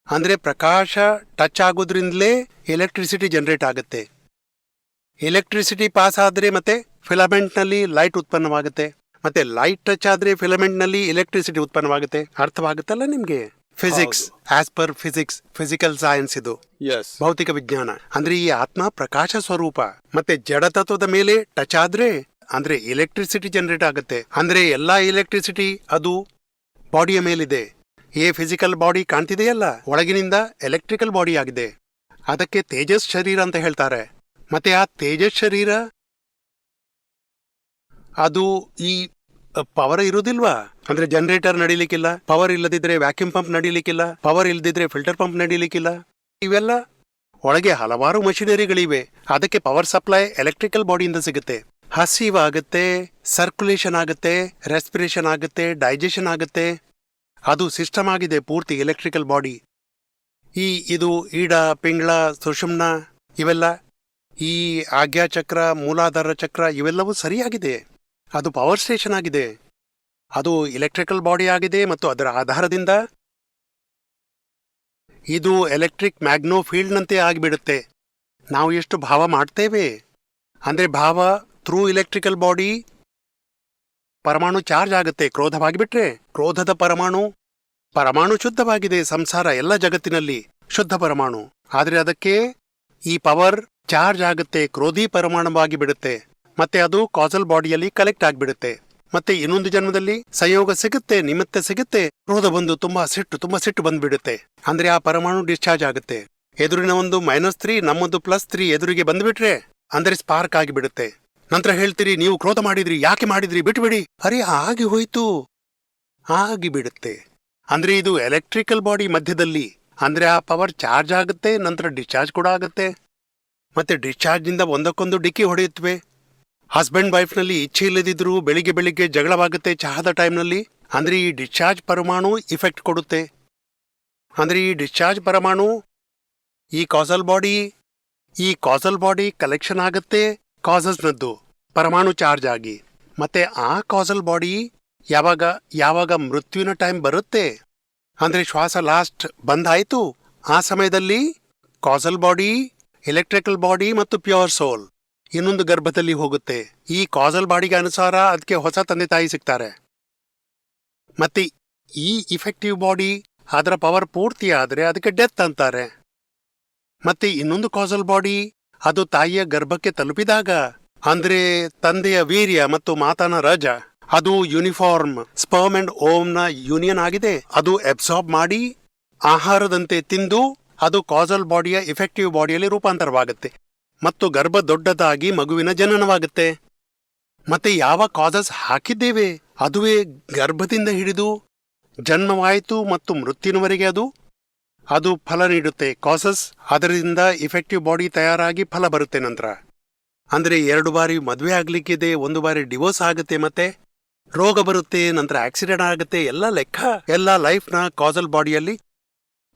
ಅಂದ್ರೆ ಪ್ರಕಾಶ ಟಚ್ ಆಗೋದ್ರಿಂದಲೇ ಎಲೆಕ್ಟ್ರಿಸಿಟಿ ಜನರೇಟ್ ಆಗುತ್ತೆ. ಎಲೆಕ್ಟ್ರಿಸಿಟಿ ಪಾಸ್ ಆದ್ರೆ ಮತ್ತೆ ಫಿಲಮೆಂಟ್ ನಲ್ಲಿ ಲೈಟ್ ಉತ್ಪನ್ನವಾಗುತ್ತೆ, ಮತ್ತೆ ಲೈಟ್ ಟಚ್ ಆದ್ರೆ ಫಿಲಮೆಂಟ್ ನಲ್ಲಿ ಎಲೆಕ್ಟ್ರಿಸಿಟಿ ಉತ್ಪನ್ನವಾಗುತ್ತೆ. ಅರ್ಥವಾಗುತ್ತಲ್ಲ ನಿಮ್ಗೆ? Physics, as per physics, physical science, ಇದು ಭೌತಿಕ ವಿಜ್ಞಾನ. ಅಂದ್ರೆ ಈ ಆತ್ಮ ಪ್ರಕಾಶ ಸ್ವರೂಪ. ಮತ್ತೆ ಜಡತತ್ವದ ಮೇಲೆ ಟಚ್ ಆದ್ರೆ ಅಂದ್ರೆ ಎಲೆಕ್ಟ್ರಿಸಿಟಿ ಜನರೇಟ್ ಆಗುತ್ತೆ. ಅಂದ್ರೆ ಎಲ್ಲಾ ಎಲೆಕ್ಟ್ರಿಸಿಟಿ ಅದು ಬಾಡಿಯ ಮೇಲಿದೆ. ಫಿಸಿಕಲ್ ಬಾಡಿ ಕಾಣ್ತಿದೆಯಲ್ಲ, ಒಳಗಿನಿಂದ ಎಲೆಕ್ಟ್ರಿಕಲ್ ಬಾಡಿ ಆಗಿದೆ. ಅದಕ್ಕೆ ತೇಜಸ್ ಶರೀರ ಅಂತ ಹೇಳ್ತಾರೆ. ಮತ್ತೆ ಆ ತೇಜಸ್ ಶರೀರ ಅದು ಈ ಪವರ್ ಇರುವುದಿಲ್ವಾ? ಅಂದ್ರೆ ಜನರೇಟರ್ ನಡೀಲಿಕ್ಕಿಲ್ಲ, ಪವರ್ ಇಲ್ಲದಿದ್ರೆ ವ್ಯಾಕ್ಯೂಮ್ ಪಂಪ್ ನಡೀಲಿಕ್ಕಿಲ್ಲ, ಪವರ್ ಇಲ್ಲದಿದ್ರೆ ಫಿಲ್ಟರ್ ಪಂಪ್ ನಡೀಲಿಕ್ಕಿಲ್ಲ. ಇವೆಲ್ಲ ಒಳಗೆ ಹಲವಾರು ಮಷಿನರಿಗಳಿವೆ. ಅದಕ್ಕೆ ಪವರ್ ಸಪ್ಲೈ ಎಲೆಕ್ಟ್ರಿಕಲ್ ಬಾಡಿಯಿಂದ ಸಿಗುತ್ತೆ. ಹಸಿವಾಗುತ್ತೆ, ಸರ್ಕ್ಯುಲೇಷನ್ ಆಗುತ್ತೆ, ರೆಸ್ಪಿರೇಷನ್ ಆಗುತ್ತೆ, ಡೈಜೆಷನ್ ಆಗುತ್ತೆ. ಅದು ಸಿಸ್ಟಮ್ ಆಗಿದೆ ಪೂರ್ತಿ ಎಲೆಕ್ಟ್ರಿಕಲ್ ಬಾಡಿ. ಇದು ಈಡ, ಪಿಂಗಳ, ಸುಷುಮ್ನ, ಇವೆಲ್ಲ, ಈ ಆಜ್ಞಾಚಕ್ರ, ಮೂಲಾಧಾರ ಚಕ್ರ, ಇವೆಲ್ಲವೂ ಸರಿಯಾಗಿದೆ. ಅದು ಪವರ್ ಸ್ಟೇಷನ್ ಆಗಿದೆ. ಅದು ಎಲೆಕ್ಟ್ರಿಕಲ್ ಬಾಡಿ ಆಗಿದೆ. ಮತ್ತು ಅದರ ಆಧಾರದಿಂದ ಇದು ಎಲೆಕ್ಟ್ರಿಕ್ ಮ್ಯಾಗ್ನೋ ಫೀಲ್ಡ್ನಂತೆ ಆಗಿಬಿಡುತ್ತೆ. ನಾವು ಎಷ್ಟು ಭಾವ ಮಾಡ್ತೇವೆ ಅಂದ್ರೆ ಭಾವ ಥ್ರೂ ಎಲೆಕ್ಟ್ರಿಕಲ್ ಬಾಡಿ ಪರಮಾಣು ಚಾರ್ಜ್ ಆಗುತ್ತೆ. ಕ್ರೋಧವಾಗಿಬಿಟ್ರೆ ಕ್ರೋಧದ ಪರಮಾಣು ಶುದ್ಧವಾಗಿದೆ. ಸಂಸಾರ ಎಲ್ಲ ಜಗತ್ತಿನಲ್ಲಿ ಶುದ್ಧ ಪರಮಾಣು. ಆದ್ರೆ ಅದಕ್ಕೆ ಈ ಪವರ್ ಚಾರ್ಜ್ ಆಗುತ್ತೆ, ಕ್ರೋಧಿ ಪರಮಾಣುವಾಗಿ ಬಿಡುತ್ತೆ. ಮತ್ತೆ ಅದು ಕಾಸಲ್ ಬಾಡಿಯಲ್ಲಿ ಕಲೆಕ್ಟ್ ಆಗಿಬಿಡುತ್ತೆ. ಮತ್ತೆ ಇನ್ನೊಂದು ಜನ್ಮದಲ್ಲಿ ಸಂಯೋಗ ಸಿಗುತ್ತೆ, ನಿಮಿತ್ತ ಸಿಗುತ್ತೆ, ಕ್ರೋಧ ಬಂದು ತುಂಬಾ ಸಿಟ್ಟು ಬಂದ್ಬಿಡುತ್ತೆ. ಅಂದ್ರೆ ಆ ಪರಮಾಣು ಡಿಸ್ಚಾರ್ಜ್ ಆಗುತ್ತೆ. ಎದುರಿನ ಒಂದು -3, ನಮ್ಮದು +3 ಎದುರಿಗೆ ಬಂದ್ಬಿಟ್ರೆ ಅಂದ್ರೆ ಸ್ಪಾರ್ಕ್ ಆಗಿಬಿಡುತ್ತೆ. ನಂತರ ಹೇಳ್ತೀರಿ, ನೀವು ಕ್ರೋಧ ಮಾಡಿದ್ರಿ, ಯಾಕೆ ಮಾಡಿದ್ರಿ, ಬಿಟ್ಬಿಡಿ. ಅರೆ ಆಗಿ ಹೋಯ್ತು, ಆಗಿಬಿಡುತ್ತೆ. ಅಂದ್ರೆ ಇದು ಎಲೆಕ್ಟ್ರಿಕಲ್ ಬಾಡಿ ಮಧ್ಯದಲ್ಲಿ. ಅಂದ್ರೆ ಆ ಪವರ್ ಚಾರ್ಜ್ ಆಗುತ್ತೆ, ನಂತರ ಡಿಸ್ಚಾರ್ಜ್ ಕೂಡ ಆಗುತ್ತೆ. ಮತ್ತೆ ಡಿಸ್ಚಾರ್ಜ್ ನಿಂದ ಒಂದಕ್ಕೊಂದು ಡಿಕ್ಕಿ ಹೊಡೆಯುತ್ತವೆ. ಹಸ್ಬೆಂಡ್ ವೈಫ್ನಲ್ಲಿ ಇಚ್ಛೆ ಇಲ್ಲದಿದ್ರೂ ಬೆಳಿಗ್ಗೆ ಜಗಳವಾಗುತ್ತೆ ಚಹಾದ ಟೈಮ್ನಲ್ಲಿ. ಅಂದ್ರೆ ಈ ಡಿಸ್ಚಾರ್ಜ್ ಪರಮಾಣು ಇಫೆಕ್ಟ್ ಕೊಡುತ್ತೆ. ಅಂದ್ರೆ ಈ ಡಿಸ್ಚಾರ್ಜ್ ಪರಮಾಣು ಈ ಕಾಸಲ್ ಬಾಡಿ ಕಲೆಕ್ಷನ್ ಆಗುತ್ತೆ ಕಾಸಸ್ನದ್ದು ಪರಮಾಣು ಚಾರ್ಜ್ ಆಗಿ. ಮತ್ತೆ ಆ ಕಾಸಲ್ ಬಾಡಿ ಯಾವಾಗ ಮೃತ್ಯುವಿನ ಟೈಮ್ ಬರುತ್ತೆ, ಅಂದ್ರೆ ಶ್ವಾಸ ಲಾಸ್ಟ್ ಬಂದಾಯ್ತು, ಆ ಸಮಯದಲ್ಲಿ ಕಾಸಲ್ ಬಾಡಿ, ಎಲೆಕ್ಟ್ರಿಕಲ್ ಬಾಡಿ ಮತ್ತು ಪ್ಯೂರ್ ಸೋಲ್ ಇನ್ನೊಂದು ಗರ್ಭದಲ್ಲಿ ಹೋಗುತ್ತೆ. ಈ ಕಾಸಲ್ ಬಾಡಿಗೆ ಅನುಸಾರ ಅದಕ್ಕೆ ಹೊಸ ತಂದೆ ತಾಯಿ ಸಿಗ್ತಾರೆ. ಮತ್ತೆ ಈ ಇಫೆಕ್ಟಿವ್ ಬಾಡಿ ಅದರ ಪವರ್ ಪೂರ್ತಿ ಆದ್ರೆ ಅದಕ್ಕೆ ಡೆತ್ ಅಂತಾರೆ. ಮತ್ತೆ ಇನ್ನೊಂದು ಕಾಸಲ್ ಬಾಡಿ ಅದು ತಾಯಿಯ ಗರ್ಭಕ್ಕೆ ತಲುಪಿದಾಗ, ಅಂದ್ರೆ ತಂದೆಯ ವೀರ್ಯ ಮತ್ತು ಮಾತನ ರಜ, ಅದು ಯೂನಿಫಾರ್ಮ್ ಸ್ಪರ್ಮ್ ಅಂಡ್ ಓಮ್ನ ಯೂನಿಯನ್ ಆಗಿದೆ. ಅದು ಅಬ್ಸಾರ್ಬ್ ಮಾಡಿ ಆಹಾರದಂತೆ ತಿಂದು ಅದು ಕಾಸಲ್ ಬಾಡಿಯ ಇಫೆಕ್ಟಿವ್ ಬಾಡಿಯಲ್ಲಿ ರೂಪಾಂತರವಾಗುತ್ತೆ ಮತ್ತು ಗರ್ಭ ದೊಡ್ಡದಾಗಿ ಮಗುವಿನ ಜನನವಾಗುತ್ತೆ. ಮತ್ತೆ ಯಾವ ಕಾಸಸ್ ಹಾಕಿದ್ದೇವೆ ಅದುವೇ ಗರ್ಭದಿಂದ ಹಿಡಿದು ಜನ್ಮವಾಯಿತು ಮತ್ತು ಮೃತ್ಯುವಿನವರೆಗೆ ಅದು ಫಲ ನೀಡುತ್ತೆ. ಕಾಸಸ್ ಅದರಿಂದ ಇಫೆಕ್ಟಿವ್ ಬಾಡಿ ತಯಾರಾಗಿ ಫಲ ಬರುತ್ತೆ. ನಂತರ ಅಂದ್ರೆ 2 ಬಾರಿ ಮದುವೆ ಆಗ್ಲಿಕ್ಕಿದೆ, 1 ಬಾರಿ ಡಿವೋರ್ಸ್ ಆಗುತ್ತೆ, ಮತ್ತೆ ರೋಗ ಬರುತ್ತೆ, ನಂತರ ಆಕ್ಸಿಡೆಂಟ್ ಆಗುತ್ತೆ, ಎಲ್ಲ ಲೆಕ್ಕ, ಎಲ್ಲ ಲೈಫ್ನ ಕಾಸಲ್ ಬಾಡಿಯಲ್ಲಿ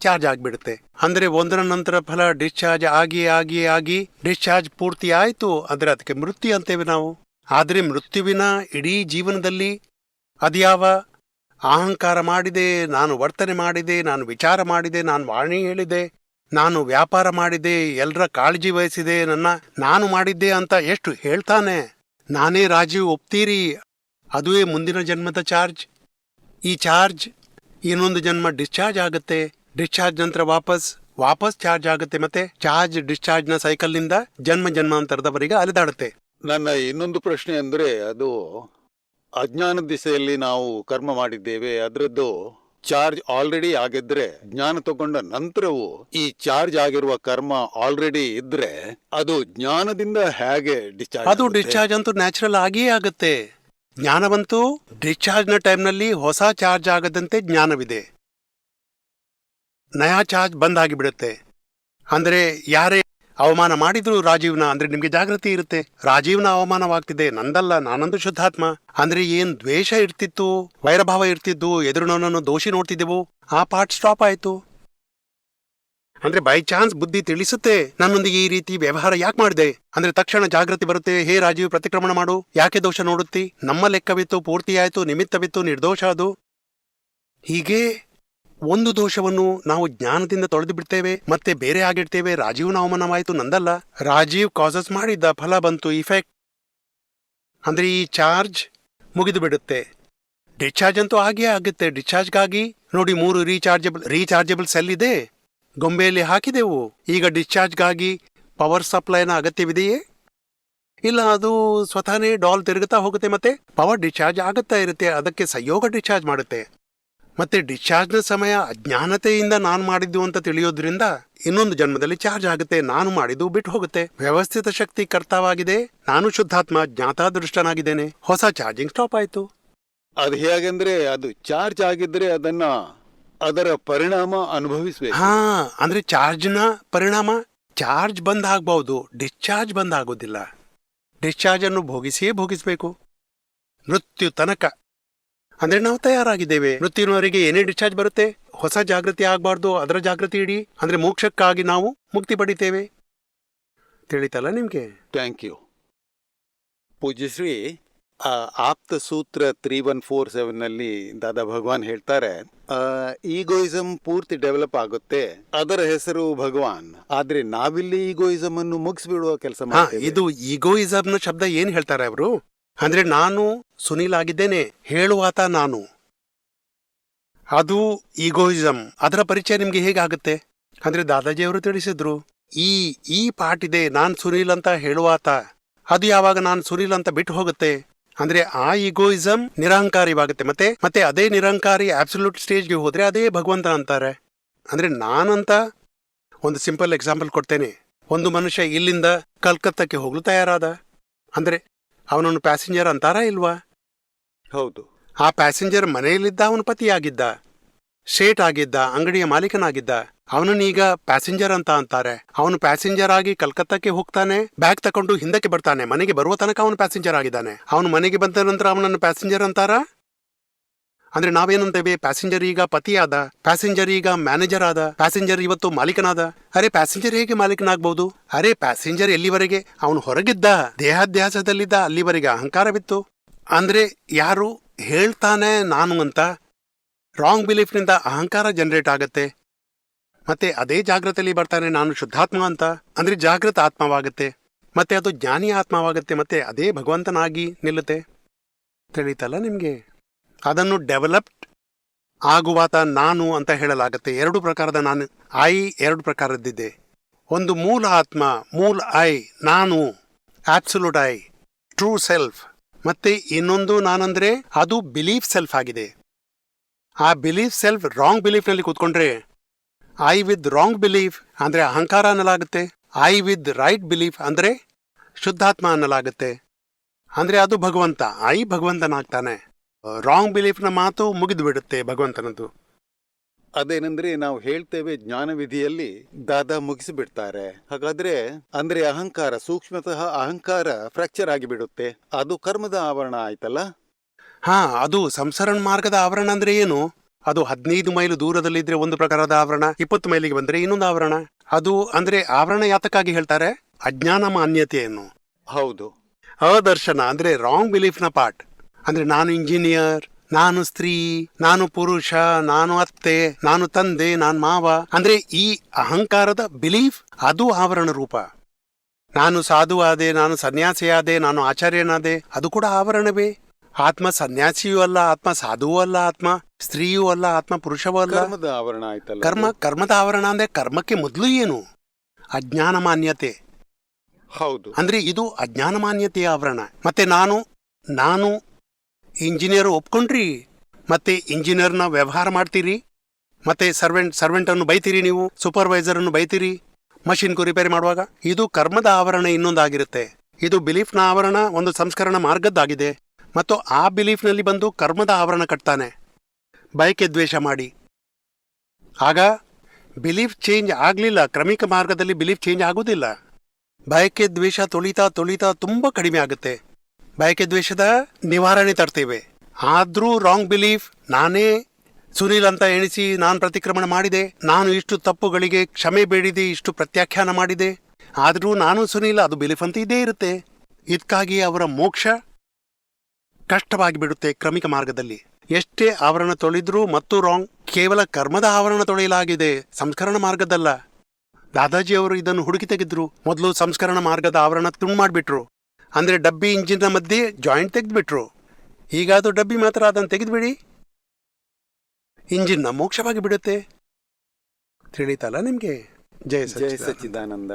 ಚಾರ್ಜ್ ಆಗಿಬಿಡುತ್ತೆ. ಅಂದ್ರೆ ಒಂದರ ನಂತರ ಫಲ ಡಿಸ್ಚಾರ್ಜ್ ಆಗಿ ಆಗಿ ಆಗಿ ಡಿಸ್ಚಾರ್ಜ್ ಪೂರ್ತಿ ಆಯ್ತು ಅಂದ್ರೆ ಅದಕ್ಕೆ ಮೃತ್ಯು ಅಂತೇವೆ ನಾವು. ಆದ್ರೆ ಮೃತ್ಯುವಿನ ಇಡೀ ಜೀವನದಲ್ಲಿ ಅದ್ಯಾವ ಅಹಂಕಾರ ಮಾಡಿದೆ, ನಾನು ವರ್ತನೆ ಮಾಡಿದೆ, ನಾನು ವಿಚಾರ ಮಾಡಿದೆ, ನಾನು ವಾಣಿ ಹೇಳಿದೆ, ನಾನು ವ್ಯಾಪಾರ ಮಾಡಿದೆ, ಎಲ್ಲರ ಕಾಳಜಿ ವಹಿಸಿದೆ, ನಾನು ಮಾಡಿದ್ದೆ ಅಂತ ಎಷ್ಟು ಹೇಳ್ತಾನೆ. ನಾನೇ ರಾಜೀವ್ ಒಪ್ತೀರಿ, ಅದುವೇ ಮುಂದಿನ ಜನ್ಮದ ಚಾರ್ಜ್. ಈ ಚಾರ್ಜ್ ಇನ್ನೊಂದು ಜನ್ಮ ಡಿಸ್ಚಾರ್ಜ್ ಆಗುತ್ತೆ, ಡಿಸ್ಚಾರ್ಜ್ ನಂತರ ವಾಪಸ್ ಚಾರ್ಜ್ ಆಗುತ್ತೆ, ಮತ್ತೆ ಚಾರ್ಜ್ ಡಿಸ್ಚಾರ್ಜ್ನ ಸೈಕಲ್ನಿಂದ ಜನ್ಮ ಜನ್ಮಾಂತರದವರೆಗೆ ಅಲೆದಾಡುತ್ತೆ. ನನ್ನ ಇನ್ನೊಂದು ಪ್ರಶ್ನೆ ಅಂದ್ರೆ, ಅದು ಅಜ್ಞಾನ ದಿಸೆಯಲ್ಲಿ ನಾವು ಕರ್ಮ ಮಾಡಿದ್ದೇವೆ, ಅದರದ್ದು ಚಾರ್ಜ್ ಆಲ್ರೆಡಿ ಆಗಿದ್ರೆ, ಜ್ಞಾನ ತಗೊಂಡ ನಂತರವೂ ಈ ಚಾರ್ಜ್ ಆಗಿರುವ ಕರ್ಮ ಆಲ್ರೆಡಿ ಇದ್ರೆ ಅದು ಜ್ಞಾನದಿಂದ ಹೇಗೆ ಡಿಸ್ಚಾರ್ಜ್? ಅದು ಡಿಸ್ಚಾರ್ಜ್ ಅಂತೂ ನ್ಯಾಚುರಲ್ ಆಗಿಯೇ ಆಗುತ್ತೆ. ಜ್ಞಾನವಂತೂ ಡಿಸ್ಚಾರ್ಜ್ನ ಟೈಮ್ನಲ್ಲಿ ಹೊಸ ಚಾರ್ಜ್ ಆಗದಂತೆ ಜ್ಞಾನವಿದೆ, ನಯಾ ಚಾರ್ಜ್ ಬಂದ್ ಆಗಿಬಿಡುತ್ತೆ. ಅಂದ್ರೆ ಯಾರೇ ಅವಮಾನ ಮಾಡಿದ್ರು ರಾಜೀವ್ನ ಅಂದ್ರೆ ನಿಮ್ಗೆ ಜಾಗೃತಿ ಇರುತ್ತೆ, ರಾಜೀವ್ನ ಅವಮಾನವಾಗ್ತಿದೆ, ನಂದಲ್ಲ, ನಾನಂದು ಶುದ್ಧಾತ್ಮ. ಅಂದ್ರೆ ಏನ್ ದ್ವೇಷ ಇರ್ತಿತ್ತು, ವೈರಭಾವ ಇರ್ತಿದ್ದು, ಎದುರಿನವನನ್ನು ದೋಷಿ ನೋಡ್ತಿದ್ದೆವು, ಆ ಪಾರ್ಟ್ ಸ್ಟಾಪ್ ಆಯ್ತು. ಅಂದ್ರೆ ಬೈ ಚಾನ್ಸ್ ಬುದ್ಧಿ ತಿಳಿಸುತ್ತೆ, ನನ್ನೊಂದಿಗೆ ಈ ರೀತಿ ವ್ಯವಹಾರ ಯಾಕೆ ಮಾಡಿದೆ ಅಂದ್ರೆ ತಕ್ಷಣ ಜಾಗೃತಿ ಬರುತ್ತೆ, ಹೇ ರಾಜೀವ್ ಪ್ರತಿಕ್ರಮಣ ಮಾಡು, ಯಾಕೆ ದೋಷ ನೋಡುತ್ತಿ, ನಮ್ಮ ಲೆಕ್ಕವಿತ್ತು, ಪೂರ್ತಿ ಆಯ್ತು, ನಿಮಿತ್ತವಿತ್ತು, ನಿರ್ದೋಷ ಅದು. ಹೀಗೆ ಒಂದು ದೋಷವನ್ನು ನಾವು ಜ್ಞಾನದಿಂದ ತೊಳೆದು ಬಿಡ್ತೇವೆ, ಮತ್ತೆ ಬೇರೆ ಆಗಿಡ್ತೇವೆ. ರಾಜೀವ್ನ ಅವಮಾನವಾಯಿತು, ನಂದಲ್ಲ, ರಾಜೀವ್ ಕಾಸಸ್ ಮಾಡಿದ್ದ, ಫಲ ಬಂತು, ಇಫೆಕ್ಟ್. ಅಂದ್ರೆ ಈ ಚಾರ್ಜ್ ಮುಗಿದು ಬಿಡುತ್ತೆ. ಡಿಸ್ಚಾರ್ಜ್ ಅಂತೂ ಆಗೇ ಆಗುತ್ತೆ. ಡಿಸ್ಚಾರ್ಜ್ಗಾಗಿ ನೋಡಿ 3 ರೀಚಾರ್ಜಬಲ್ ಸೆಲ್ ಇದೆ, ಗೊಂಬೆಯಲ್ಲಿ ಹಾಕಿದೆವು. ಈಗ ಡಿಸ್ಚಾರ್ಜ್ಗಾಗಿ ಪವರ್ ಸಪ್ಲೈನ ಅಗತ್ಯವಿದೆಯೇ? ಇಲ್ಲ, ಅದು ಸ್ವತಃನೇ ಡಾಲ್ ತಿರುಗುತ್ತಾ ಹೋಗುತ್ತೆ, ಮತ್ತೆ ಪವರ್ ಡಿಸ್ಚಾರ್ಜ್ ಆಗುತ್ತಾ ಇರುತ್ತೆ. ಅದಕ್ಕೆ ಸಂಯೋಗ ಡಿಸ್ಚಾರ್ಜ್ ಮಾಡುತ್ತೆ. ಮತ್ತೆ ಡಿಸ್ಚಾರ್ಜ್ನ ಸಮಯ ಅಜ್ಞಾನತೆಯಿಂದ ನಾನು ಮಾಡಿದ್ದು ಅಂತ ತಿಳಿಯೋದ್ರಿಂದ ಇನ್ನೊಂದು ಜನ್ಮದಲ್ಲಿ ಚಾರ್ಜ್ ಆಗುತ್ತೆ, ನಾನು ಮಾಡಿದ್ದು ಬಿಟ್ಟು ಹೋಗುತ್ತೆ. ವ್ಯವಸ್ಥಿತ ಶಕ್ತಿ ಕರ್ತಾವಾಗಿದೆ, ನಾನು ಶುದ್ಧಾತ್ಮ ಜ್ಞಾತಾದೃಷ್ಟನಾಗಿದ್ದೇನೆ, ಹೊಸ ಚಾರ್ಜಿಂಗ್ ಸ್ಟಾಪ್ ಆಯ್ತು. ಅದು ಹೇಗೆಂದ್ರೆ, ಅದು ಚಾರ್ಜ್ ಆಗಿದ್ರೆ ಅದರ ಪರಿಣಾಮ ಅನುಭವಿಸ್ಬೇಕು. ಹಾ, ಅಂದ್ರೆ ಚಾರ್ಜ್ನ ಪರಿಣಾಮ, ಚಾರ್ಜ್ ಬಂದ್ ಆಗ್ಬಹುದು, ಡಿಸ್ಚಾರ್ಜ್ ಬಂದ್ ಆಗೋದಿಲ್ಲ. ಡಿಸ್ಚಾರ್ಜ್ ಅನ್ನು ಭೋಗಿಸಬೇಕು ಮೃತ್ಯು ತನಕ. ಅಂದ್ರೆ ನಾವು ತಯಾರಾಗಿದ್ದೇವೆ, ಮೃತ್ಯುವಿನವರೆಗೆ ಏನೇ ಡಿಸ್ಚಾರ್ಜ್ ಬರುತ್ತೆ, ಹೊಸ ಜಾಗೃತಿ ಆಗ್ಬಾರ್ದು, ಅದರ ಜಾಗೃತಿ ಇಡಿ. ಅಂದ್ರೆ ಮೋಕ್ಷಕ್ಕಾಗಿ ನಾವು ಮುಕ್ತಿ ಪಡಿತೇವೆ. ತಿಳಿತಲ್ಲ ನಿಮ್ಗೆ? Thank you Pujyashri. ಆಪ್ತ ಸೂತ್ರ 3147 ನಲ್ಲಿ ದಾದಾ ಭಗವಾನ್ ಹೇಳ್ತಾರೆ, ಈಗೋಯಿಸಂ ಪೂರ್ತಿ ಡೆವಲಪ್ ಆಗುತ್ತೆ, ಅದರ ಹೆಸರು ಭಗವಾನ್. ಆದ್ರೆ ನಾವಿಲ್ಲಿ ಈಗೋಯಿಸಂ ಅನ್ನು ಮುಗಿಸ್ಬಿಡುವ ಕೆಲಸ ಮಾಡ್ತೇವೆ. ಇದು ಈಗೋಯಿಸಂನ ಶಬ್ದ ಏನ್ ಹೇಳ್ತಾರೆ ಅವರು ಅಂದ್ರೆ, ನಾನು ಸುನೀಲ್ ಆಗಿದ್ದೇನೆ ಹೇಳುವಾತ ನಾನು, ಅದು ಈಗೋಯಿಸಂ. ಅದರ ಪರಿಚಯ ನಿಮ್ಗೆ ಹೇಗಾಗುತ್ತೆ ಅಂದ್ರೆ, ದಾದಾಜಿಯವರು ತಿಳಿಸಿದ್ರು, ಈ ಪಾರ್ಟ್ ಇದೆ, ನಾನ್ ಸುನೀಲ್ ಅಂತ ಹೇಳುವಾತ, ಅದು ಯಾವಾಗ ನಾನು ಸುನೀಲ್ ಅಂತ ಬಿಟ್ಟು ಹೋಗುತ್ತೆ ಅಂದ್ರೆ ಆ ಈಗೋಯಿಸಂ ನಿರಹಂಕಾರಿವಾಗುತ್ತೆ. ಮತ್ತೆ ಅದೇ ನಿರಹಂಕಾರಿ ಆಬ್ಸಲ್ಯೂಟ್ ಸ್ಟೇಜ್ಗೆ ಹೋದ್ರೆ ಅದೇ ಭಗವಂತ ಅಂತಾರೆ. ಅಂದ್ರೆ ನಾನಂತ ಒಂದು ಸಿಂಪಲ್ ಎಕ್ಸಾಂಪಲ್ ಕೊಡ್ತೇನೆ. ಒಂದು ಮನುಷ್ಯ ಇಲ್ಲಿಂದ ಕಲ್ಕತ್ತಕ್ಕೆ ಹೋಗ್ಲು ತಯಾರಾದ ಅಂದ್ರೆ ಅವನನ್ನು ಪ್ಯಾಸೆಂಜರ್ ಅಂತಾರಾ ಇಲ್ವಾ? ಹೌದು. ಆ ಪ್ಯಾಸೆಂಜರ್ ಮನೆಯಲ್ಲಿದ್ದ ಅವನ ಪತಿಯಾಗಿದ್ದ, ಶೇಟ್ ಆಗಿದ್ದ, ಅಂಗಡಿಯ ಮಾಲೀಕನಾಗಿದ್ದ. ಅವನನ್ನೀಗ ಪ್ಯಾಸೆಂಜರ್ ಅಂತ ಅಂತಾರೆ. ಅವನು ಪ್ಯಾಸೆಂಜರ್ ಆಗಿ ಕಲ್ಕತ್ತಾಕ್ಕೆ ಹೋಗ್ತಾನೆ, ಬ್ಯಾಗ್ ತಕೊಂಡು ಹಿಂದಕ್ಕೆ ಬರ್ತಾನೆ, ಮನೆಗೆ ಬರುವ ತನಕ ಅವನು ಪ್ಯಾಸೆಂಜರ್ ಆಗಿದ್ದಾನೆ. ಅವನು ಮನೆಗೆ ಬಂದ ನಂತರ ಅವನನ್ನು ಪ್ಯಾಸೆಂಜರ್ ಅಂತಾರ? ಅಂದ್ರೆ ನಾವೇನಂತೇವೆ, ಪ್ಯಾಸೆಂಜರ್ ಈಗ ಪತಿಯಾದ, ಪ್ಯಾಸೆಂಜರ್ ಈಗ ಮ್ಯಾನೇಜರ್ ಆದ, ಪ್ಯಾಸೆಂಜರ್ ಇವತ್ತು ಮಾಲೀಕನಾದ. ಅರೆ ಪ್ಯಾಸೆಂಜರ್ ಹೇಗೆ ಮಾಲೀಕನಾಗಬಹುದು? ಅರೆ ಪ್ಯಾಸೆಂಜರ್ ಎಲ್ಲಿವರೆಗೆ ಅವನು ಹೊರಗಿದ್ದ, ದೇಹಾಧ್ಯಾಸದಲ್ಲಿದ್ದ, ಅಲ್ಲಿವರೆಗೆ ಅಹಂಕಾರವಿತ್ತು. ಅಂದ್ರೆ ಯಾರು ಹೇಳ್ತಾನೆ ನಾನು ಅಂತ, ರಾಂಗ್ ಬಿಲೀಫ್ನಿಂದ ಅಹಂಕಾರ ಜನರೇಟ್ ಆಗತ್ತೆ. ಮತ್ತೆ ಅದೇ ಜಾಗೃತಿಯಲ್ಲಿ ಬರ್ತಾನೆ ನಾನು ಶುದ್ಧಾತ್ಮ ಅಂತ, ಅಂದ್ರೆ ಜಾಗೃತ ಆತ್ಮವಾಗುತ್ತೆ. ಮತ್ತೆ ಅದು ಜ್ಞಾನಿ ಆತ್ಮವಾಗುತ್ತೆ, ಮತ್ತೆ ಅದೇ ಭಗವಂತನಾಗಿ ನಿಲ್ಲುತ್ತೆ. ತಿಳಿತಲ್ಲ ನಿಮ್ಗೆ? ಅದನ್ನು ಡೆವಲಪ್ಡ್ ಆಗುವಾತ ನಾನು ಅಂತ ಹೇಳಲಾಗತ್ತೆ. 2 ಪ್ರಕಾರದ ನಾನು, ಎರಡು ಪ್ರಕಾರದ್ದಿದೆ. ಒಂದು ಮೂಲ ಆತ್ಮ, ಮೂಲ ನಾನು, ಆಬ್ಸಲ್ಯೂಟ್ ಟ್ರೂ ಸೆಲ್ಫ್. ಮತ್ತೆ ಇನ್ನೊಂದು ನಾನಂದ್ರೆ ಅದು ಬಿಲೀಫ್ ಸೆಲ್ಫ್ ಆಗಿದೆ. ಆ ಬಿಲೀಫ್ ಸೆಲ್ಫ್ ರಾಂಗ್ ಬಿಲೀಫ್ನಲ್ಲಿ ಕೂತ್ಕೊಂಡ್ರೆ ವಿತ್ ರಾಂಗ್ ಬಿಲೀಫ್ ಅಂದ್ರೆ ಅಹಂಕಾರ ಅನ್ನಲಾಗುತ್ತೆ. ವಿತ್ ರೈಟ್ ಬಿಲೀಫ್ ಅಂದ್ರೆ ಶುದ್ಧಾತ್ಮ ಅನ್ನಲಾಗುತ್ತೆ. ಅಂದ್ರೆ ಅದು ಭಗವಂತ, ಭಗವಂತನಾಗ್ತಾನೆ. ರಾಂಗ್ ಬಿಲೀಫ್ನ ಮಾತು ಮುಗಿದು ಬಿಡುತ್ತೆ ಭಗವಂತನದ್ದು. ಅದೇನಂದ್ರೆ ನಾವು ಹೇಳ್ತೇವೆ ಜ್ಞಾನವಿಧಿಯಲ್ಲಿ ದಾದಾ ಮುಗಿಸಿಬಿಡ್ತಾರೆ. ಹಾಗಾದ್ರೆ ಅಂದ್ರೆ ಅಹಂಕಾರ, ಸೂಕ್ಷ್ಮತಃ ಅಹಂಕಾರ ಫ್ರಾಕ್ಚರ್ ಆಗಿಬಿಡುತ್ತೆ, ಅದು ಕರ್ಮದ ಆವರಣ ಆಯ್ತಲ್ಲ? ಹಾ, ಅದು ಸಂಸರಣ ಮಾರ್ಗದ ಆವರಣ ಅಂದ್ರೆ ಏನು? ಅದು 15 ಮೈಲು ದೂರದಲ್ಲಿದ್ರೆ ಒಂದು ಪ್ರಕಾರದ ಆವರಣ, 20 ಮೈಲಿಗೆ ಬಂದ್ರೆ ಇನ್ನೊಂದು ಆವರಣ. ಅದು ಅಂದ್ರೆ ಆವರಣ ಯಾತಕ್ಕಾಗಿ ಹೇಳ್ತಾರೆ? ಅಜ್ಞಾನ ಮಾನ್ಯತೆಯನ್ನು. ಹೌದು. ಅದರ್ಶನ ಅಂದ್ರೆ ರಾಂಗ್ ಬಿಲೀಫ್ನ ಪಾರ್ಟ್. ಅಂದ್ರೆ ನಾನು ಇಂಜಿನಿಯರ್, ನಾನು ಸ್ತ್ರೀ, ನಾನು ಪುರುಷ, ನಾನು ಅತ್ತೆ, ನಾನು ತಂದೆ, ನಾನು ಮಾವ, ಅಂದ್ರೆ ಈ ಅಹಂಕಾರದ ಬಿಲೀಫ್ ಅದು ಆವರಣ ರೂಪ. ನಾನು ಸಾಧು ಆದೆ, ನಾನು ಸನ್ಯಾಸಿಯಾದೆ, ನಾನು ಆಚಾರ್ಯನಾದೆ, ಅದು ಕೂಡ ಆವರಣವೇ. ಆತ್ಮ ಸನ್ಯಾಸಿಯೂ ಅಲ್ಲ, ಆತ್ಮ ಸಾಧುವೂ ಅಲ್ಲ, ಆತ್ಮ ಸ್ತ್ರೀಯೂ ಅಲ್ಲ, ಆತ್ಮ ಪುರುಷವೂ ಅಲ್ಲ. ಕರ್ಮದ ಆವರಣ ಆಯ್ತಲ್ಲ. ಕರ್ಮದ ಆವರಣ ಅಂದ್ರೆ ಕರ್ಮಕ್ಕೆ ಮೊದಲು ಏನು? ಅಜ್ಞಾನ ಮಾನ್ಯತೆ. ಹೌದು. ಅಂದ್ರೆ ಇದು ಅಜ್ಞಾನ ಮಾನ್ಯತೆಯ ಆವರಣ. ಮತ್ತೆ ನಾನು ಇಂಜಿನಿಯರ್ ಒಪ್ಕೊಂಡ್ರಿ, ಮತ್ತೆ ಇಂಜಿನಿಯರ್ನ ವ್ಯವಹಾರ ಮಾಡ್ತೀರಿ, ಮತ್ತೆ ಸರ್ವೆಂಟ್ ಅನ್ನು ಬೈತೀರಿ, ನೀವು ಸೂಪರ್ವೈಸರ್ ಅನ್ನು ಬೈತೀರಿ ಮಷಿನ್ಗೂ ರಿಪೇರಿ ಮಾಡುವಾಗ. ಇದು ಕರ್ಮದ ಆವರಣ ಇನ್ನೊಂದಾಗಿರುತ್ತೆ. ಇದು ಬಿಲೀಫ್ನ ಆವರಣ, ಒಂದು ಸಂಸ್ಕರಣ ಮಾರ್ಗದ್ದಾಗಿದೆ. ಮತ್ತು ಆ ಬಿಲೀಫ್ನಲ್ಲಿ ಬಂದು ಕರ್ಮದ ಆವರಣ ಕಟ್ತಾನೆ, ಬಯಕೆ ದ್ವೇಷ ಮಾಡಿ. ಆಗ ಬಿಲೀಫ್ ಚೇಂಜ್ ಆಗಲಿಲ್ಲ. ಕ್ರಮಿಕ ಮಾರ್ಗದಲ್ಲಿ ಬಿಲೀಫ್ ಚೇಂಜ್ ಆಗೋದಿಲ್ಲ. ಬಯಕೆ ದ್ವೇಷ ತೊಳಿತಾ ತುಂಬ ಕಡಿಮೆ ಆಗುತ್ತೆ. ಬಯಕೆ ದ್ವೇಷದ ನಿವಾರಣೆ ತರ್ತೇವೆ. ಆದ್ರೂ ರಾಂಗ್ ಬಿಲೀಫ್, ನಾನೇ ಸುನೀಲ್ ಅಂತ ಎಣಿಸಿ ನಾನು ಪ್ರತಿಕ್ರಮಣ ಮಾಡಿದೆ, ನಾನು ಇಷ್ಟು ತಪ್ಪುಗಳಿಗೆ ಕ್ಷಮೆ ಬೇಡಿದೆ, ಇಷ್ಟು ಪ್ರತ್ಯಾಖ್ಯಾನ ಮಾಡಿದೆ, ಆದ್ರೂ ನಾನು ಸುನೀಲ್, ಅದು ಬಿಲೀಫ್ ಅಂತ ಇದ್ದೇ ಇರುತ್ತೆ. ಇದಕ್ಕಾಗಿ ಅವರ ಮೋಕ್ಷ ಕಷ್ಟವಾಗಿ ಬಿಡುತ್ತೆ. ಕ್ರಮಿಕ ಮಾರ್ಗದಲ್ಲಿ ಎಷ್ಟೇ ಆವರಣ ತೊಳೆದ್ರೂ ಮತ್ತು ರಾಂಗ್, ಕೇವಲ ಕರ್ಮದ ಆವರಣ ತೊಳೆಯಲಾಗಿದೆ, ಸಂಸ್ಕರಣ ಮಾರ್ಗದಲ್ಲ. ದಾದಾಜಿ ಅವರು ಇದನ್ನು ಹುಡುಕಿ ತೆಗೆದ್ರು. ಮೊದಲು ಸಂಸ್ಕರಣ ಮಾರ್ಗದ ಆವರಣ ತುಂಡು ಮಾಡಿಬಿಟ್ರು. ಅಂದ್ರೆ ಡಬ್ಬಿ ಇಂಜಿನ್ನ ಮಧ್ಯೆ ಜಾಯಿಂಟ್ ತೆಗೆದ್ಬಿಟ್ರು. ಈಗ ಅದು ಡಬ್ಬಿ ಮಾತ್ರ, ಅದನ್ನು ತೆಗೆದ್ಬಿಡಿ, ಇಂಜಿನ್ನ ಮೋಕ್ಷವಾಗಿ ಬಿಡುತ್ತೆ. ತಿಳಿತಲ್ಲ ನಿಮ್ಗೆ? ಜಯ ಜಯ ಸಚ್ಚಿದಾನಂದ. ಸಚ್ಚಿದಾನಂದ.